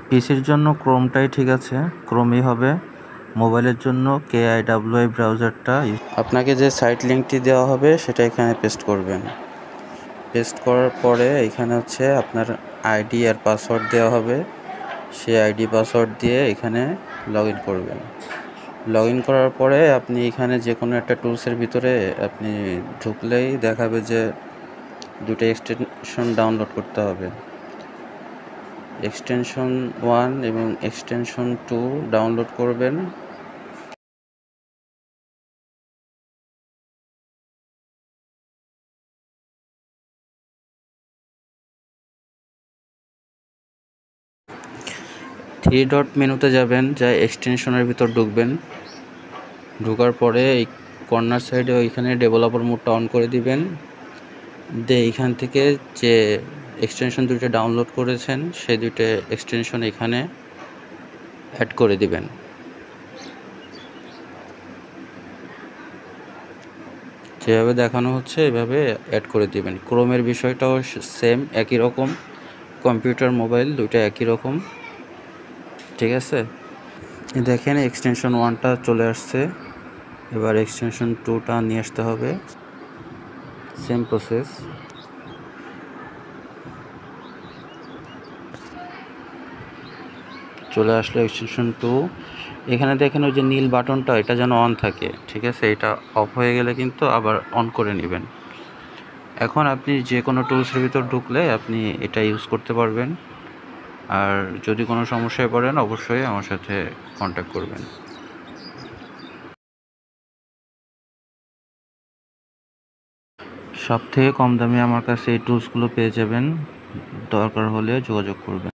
পিসির জন্য ক্রোমটাই ঠিক আছে, ক্রোমই হবে। মোবাইলের জন্য KIWI ব্রাউজারটা। আপনাকে যে সাইট লিঙ্কটি দেওয়া হবে সেটা এখানে পেস্ট করবেন। পেস্ট করার পরে এখানে হচ্ছে আপনার আইডি আর পাসওয়ার্ড দেওয়া হবে। সেই আইডি পাসওয়ার্ড দিয়ে এখানে লগ ইন করবেন। লগ ইন করার পরে আপনি এখানে যে কোনো একটা টুলসের ভিতরে আপনি ঢুকলেই দেখাবে যে দুটো এক্সটেনশন ডাউনলোড করতে হবে। এক্সটেনশন 1 এবং এক্সটেনশন 2 ডাউনলোড করবেন। থ্রি ডট মেনুতে যাবেন, যা এক্সটেনশনের ভিতর ঢুকবেন। ঢোকার পরে এই কর্নার সাইডে ওইখানে ডেভেলপার মোডটা অন করে দিবেন। এইখান থেকে যে এক্সটেনশন দুটো ডাউনলোড করেছেন সেই দুটো এক্সটেনশন এখানে অ্যাড করে দিবেন। যেভাবে দেখানো হচ্ছে এভাবে অ্যাড করে দিবেন। ক্রোমের বিষয়টাও সেম, একই রকম। কম্পিউটার মোবাইল দুটো একই রকম, ঠিক আছে। দেখেন এক্সটেনশন 1টা চলে আসছে, এবার এক্সটেনশন 2টা নিয়ে আসতে হবে। Same process. চলে আসলো এক্সটেনশন 2। এখানে দেখেন ওই যে নীল বাটনটা, এটা যেন অন থাকে, ঠিক আছে। এটা অফ হয়ে গেলে কিন্তু আবার অন করে নেবেন। এখন আপনি যে কোনো টুলসের ভিতর ঢুকলে আপনি এটা ইউজ করতে পারবেন। আর যদি কোনো সমস্যায় পড়েন অবশ্যই আমার সাথে কন্ট্যাক্ট করবেন। সবথেকে কম দামে আমার কাছে এই টুলসগুলো পেয়ে যাবেন, দরকার হলে যোগাযোগ করবেন।